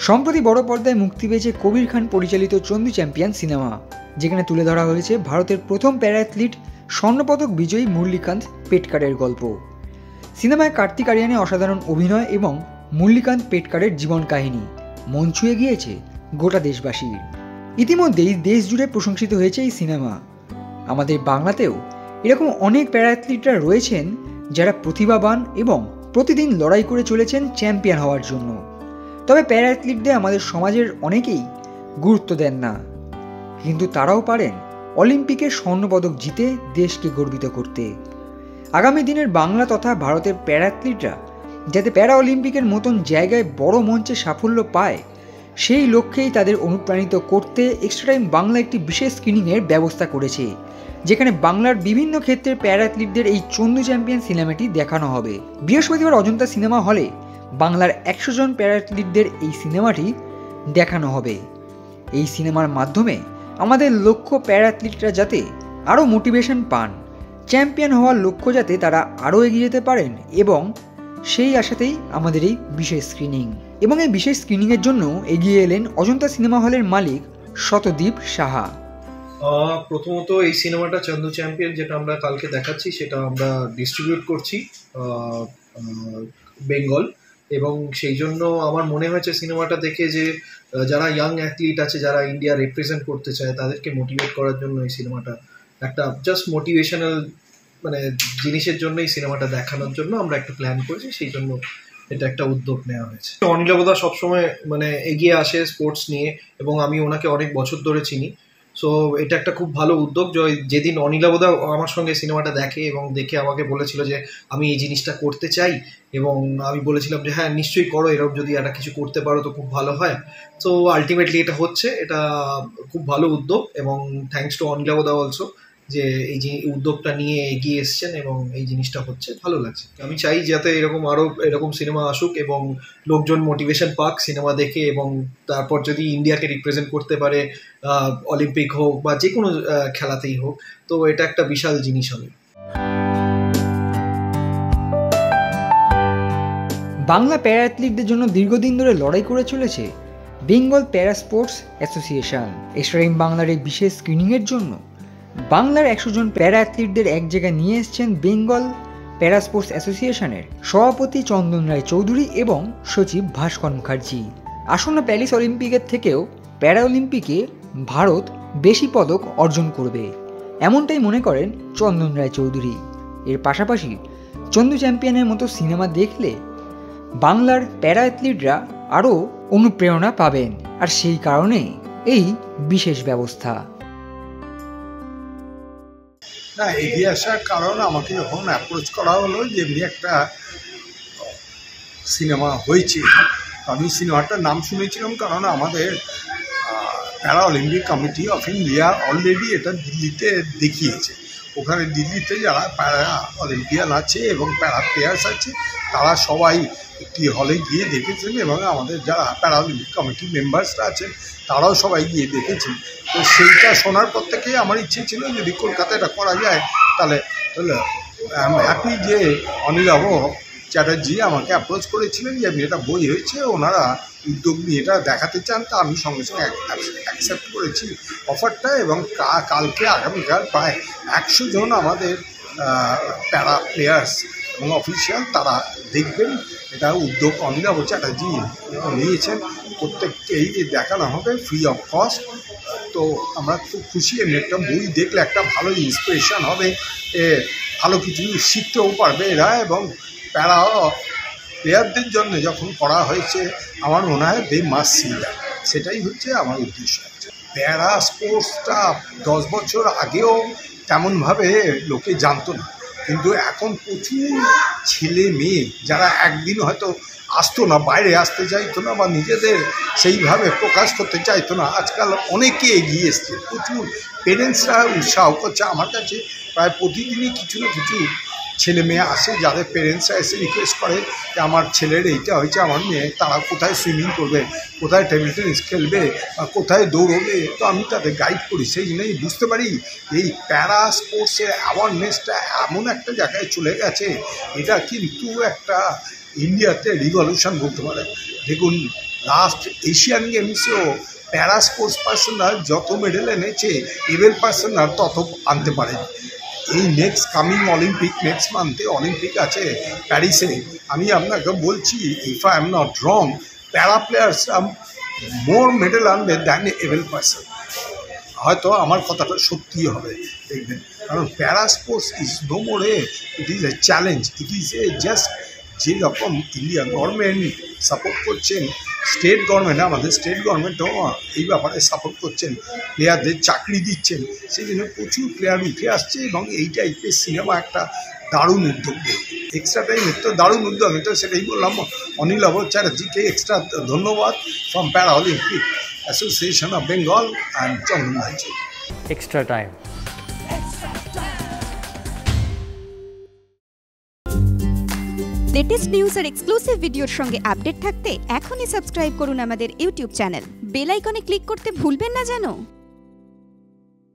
সম্প্রতি বড় পর্দায় মুক্তি পেয়েছে কবির খান পরিচালিত চন্দু চ্যাম্পিয়ন সিনেমা, যেখানে তুলে ধরা হয়েছে ভারতের প্রথম প্যারা অ্যাথলিট স্বর্ণপদক বিজয়ী মুরলীকান্ত পেটকারের গল্প। সিনেমায় কার্তিক আরিয়ানের অসাধারণ অভিনয় এবং মুরলীকান্ত পেটকারের জীবন কাহিনী মন ছুঁয়ে গিয়েছে গোটা দেশবাসীর। ইতিমধ্যেই দেশ জুড়ে প্রশংসিত হয়েছে এই সিনেমা। আমাদের বাংলাতেও এরকম অনেক প্যারা অ্যাথলিটরা রয়েছেন যারা প্রতিভাবান এবং প্রতিদিন লড়াই করে চলেছেন চ্যাম্পিয়ন হওয়ার জন্য। তবে প্যারা অ্যাথলিটদের আমাদের সমাজের অনেকেই গুরুত্ব দেন না, কিন্তু তারাও পারেন অলিম্পিকে স্বর্ণপদক জিতে দেশকে গর্বিত করতে। আগামী দিনের বাংলা তথা ভারতের প্যারা অ্যাথলিটরা যাতে প্যারা অলিম্পিকের মতন জায়গায় বড় মঞ্চে সাফল্য পায়, সেই লক্ষ্যেই তাদের অনুপ্রাণিত করতে এক্সট্রা টাইম বাংলা একটি বিশেষ স্ক্রিনিংয়ের ব্যবস্থা করেছে, যেখানে বাংলার বিভিন্ন ক্ষেত্রের প্যারা অ্যাথলিটদের এই চন্দু চ্যাম্পিয়ন সিনেমাটি দেখানো হবে। বৃহস্পতিবার অজন্তা সিনেমা হলে বাংলার 100 জন প্যারা অ্যাথলিটদের এই সিনেমাটি দেখানো হবে। এই সিনেমার মাধ্যমে আমাদের লক্ষ্য প্যারা অ্যাথলিটরা যাতে আরও মোটিভেশন পান, চ্যাম্পিয়ন হওয়ার লক্ষ্য যাতে তারা আরও এগিয়ে যেতে পারেন, এবং সেই আশাতেই আমাদের এই বিশেষ স্ক্রিনিং। এবং এই বিশেষ স্ক্রিনিংয়ের জন্য এগিয়ে এলেন অজন্তা সিনেমা হলের মালিক শতদীপ সাহা। প্রথমত এই সিনেমাটা চন্দু চ্যাম্পিয়ন যেটা আমরা কালকে দেখাচ্ছি সেটা আমরা ডিস্ট্রিবিউট করছি বেঙ্গল, এবং সেই জন্য আমার মনে হয়েছে সিনেমাটা দেখে যে যারা ইয়াং অ্যাথলিট আছে, যারা ইন্ডিয়া রিপ্রেজেন্ট করতে চায়, তাদেরকে মোটিভেট করার জন্য এই সিনেমাটা একটা জাস্ট মোটিভেশনাল জিনিসের জন্য এই সিনেমাটা দেখানোর জন্য আমরা একটা প্ল্যান করেছি, সেই জন্য এটা একটা উদ্যোগ নেওয়া হয়েছে। অনিলাবদা সবসময় এগিয়ে আসে স্পোর্টস নিয়ে, এবং আমি ওনাকে অনেক বছর ধরে চিনি। সো এটা একটা খুব ভালো উদ্যোগ। যেদিন অনিলাবদা আমার সঙ্গে সিনেমাটা দেখে এবং দেখে আমাকে বলেছিল যে আমি এই জিনিসটা করতে চাই, এবং আমি বলেছিলাম যে হ্যাঁ নিশ্চয়ই করো, এরকম যদি একটা কিছু করতে পারো তো খুব ভালো হয়। তো আলটিমেটলি এটা হচ্ছে, এটা খুব ভালো উদ্যোগ, এবং থ্যাঙ্কস টু অনিলাবদা অলসো যে এই যে উদ্যোগটা নিয়ে এগিয়ে এসছেন এবং এই জিনিসটা হচ্ছে, ভালো লাগছে। আমি চাই যাতে এরকম সিনেমা আসুক এবং লোকজন মোটিভেশন পাক সিনেমা দেখে, এবং তারপর যদি ইন্ডিয়াকে রিপ্রেজেন্ট করতে পারে অলিম্পিক হোক বা যে কোনো খেলাতেই হোক, তো এটা একটা বিশাল জিনিস হবে। বাংলা প্যারা অ্যাথলিটদের জন্য দীর্ঘদিন ধরে লড়াই করে চলেছে বেঙ্গল প্যারা স্পোর্টস অ্যাসোসিয়েশন। এক্সট্রা টাইম বাংলার এই বিশেষ স্ক্রিনিংয়ের জন্য বাংলার 100 জন প্যারা অ্যাথলিটদের এক জায়গায় নিয়ে এসছেন বেঙ্গল প্যারা স্পোর্টস অ্যাসোসিয়েশনের সভাপতি চন্দন রায় চৌধুরী এবং সচিব ভাস্কর মুখার্জি। আসন্ন প্যারিস অলিম্পিকের থেকেও প্যারা অলিম্পিকে ভারত বেশি পদক অর্জন করবে, এমনটাই মনে করেন চন্দন রায় চৌধুরী। এর পাশাপাশি চন্দু চ্যাম্পিয়নের মতো সিনেমা দেখলে বাংলার প্যারা অ্যাথলিটরা আরও অনুপ্রেরণা পাবেন, আর সেই কারণে এই বিশেষ ব্যবস্থা। না, এগিয়ে আসার কারণ আমাকে যখন অ্যাপ্রোচ করা হলো যে এমনি একটা সিনেমা হয়েছে, আমি সিনেমাটার নাম শুনেছিলাম কারণ আমাদের প্যারা Olympic committee of India already এটা দিল্লিতে দেখিয়েছে। ওখানে দিল্লিতে যারা প্যারা অলিম্পিয়ান আছে এবং প্যারা প্লেয়ার্স আছে তারা সবাই একটি হলে গিয়ে দেখেছেন, এবং আমাদের যারা প্যারা অলিম্পিক কমিটি মেম্বার্সরা আছেন তারাও সবাই গিয়ে দেখেছেন। তো সেইটা শোনার পর থেকেই আমার ইচ্ছে ছিল যদি কলকাতায় এটা করা যায় তাহলে আই এম হ্যাপি যে অনিলাভ চ্যাটার্জি আমাকে অ্যাপ্রোচ করেছিলেন যে এটা বই হয়েছে, ওনারা উদ্যোগ নিয়ে এটা দেখাতে চান। তা আমি সঙ্গে সঙ্গে অ্যাকসেপ্ট করেছি অফারটা, এবং কালকে আগামীকাল প্রায় 100 জন আমাদের প্যারা প্লেয়ার্স এবং অফিসিয়াল তারা দেখবেন। এটা উদ্যোগ অনিলাভ চ্যাটার্জি নিয়েছেন, প্রত্যেককেই দেখানো হবে ফ্রি অফ কস্ট। তো আমরা খুব খুশি, এমনি একটা বই দেখলে একটা ভালো ইন্সপিরেশান হবে, ভালো কিছু শিখতেও পারবে এরা, এবং প্যারা প্লেয়ারদের জন্য যখন করা হয়েছে আমার মনে হয় দে মাস্ট সি দ্যাট, সেটাই হচ্ছে আমার উদ্দেশ্য। প্যারা স্পোর্টসটা 10 বছর আগেও তেমনভাবে লোকে জানতো না, কিন্তু এখন প্রচুর ছেলে মেয়ে যারা একদিন হয়তো আসতো না, বাইরে আসতে চাইতো না বা নিজেদের সেইভাবে প্রকাশ করতে চাইতো না, আজকাল অনেকে এগিয়ে এসছে। প্রচুর পেরেন্টসরা উৎসাহ করছে। আমার কাছে প্রায় প্রতিদিনই কিছু না কিছু ছেলে মেয়ে আসে, যাদের পেরেন্টসরা এসে রিকোয়েস্ট করে যে আমার ছেলের এইটা হয়েছে, আমার মেয়ে, তারা কোথায় সুইমিং করবে, কোথায় টেবিল টেনিস খেলবে, বা কোথায় দৌড়বে, তো আমি তাদের গাইড করি। সেই জন্যই বুঝতে পারি এই প্যারা স্পোর্টসের অ্যাওয়ারনেসটা এমন একটা জায়গায় চলে গেছে, এটা কিন্তু একটা ইন্ডিয়াতে রিভলিউশন বলতে পারে। দেখুন, লাস্ট এশিয়ান গেমসেও প্যারা স্পোর্টস পার্সনরা যত মেডেল এনেছে, এভেল পার্সনরা তত আনতে পারে। এই নেক্সট কামিং অলিম্পিক, নেক্সট মান্থে অলিম্পিক আছে প্যারিসে, আমি আপনাকে বলছি, if I am not wrong, para players more medal আনবে দ্যান এভেল পার্সন। হয়তো আমার কথাটা সত্যিই হবে, দেখবেন। কারণ para sports is no more it is a challenge, it is a just, যেরকম ইন্ডিয়া গভর্নমেন্ট সাপোর্ট করছেন, স্টেট গভর্নমেন্ট, আমাদের স্টেট গভর্নমেন্টও এই ব্যাপারে সাপোর্ট করছেন, প্লেয়ারদের চাকরি দিচ্ছেন, সেই জন্য প্রচুর প্লেয়ার উঠে আসছে। এবং এই টাইপের সিনেমা একটা দারুণ উদ্যোগ, এক্সট্রা টাইমের তো দারুণ উদ্যোগ। আমি তো সেটাই বললাম, অনিল চ্যাটার্জিকে এক্সট্রা ধন্যবাদ from para Olympic association of Bengal and Chandan ভাইজি। Extra time. লেটেস্ট নিউজ আর এক্সক্লুসিভ ভিডিওর সঙ্গে আপডেট থাকতে এখনই সাবস্ক্রাইব করুন আমাদের ইউটিউব চ্যানেল। বেল আইকনে ক্লিক করতে ভুলবেন না যেন।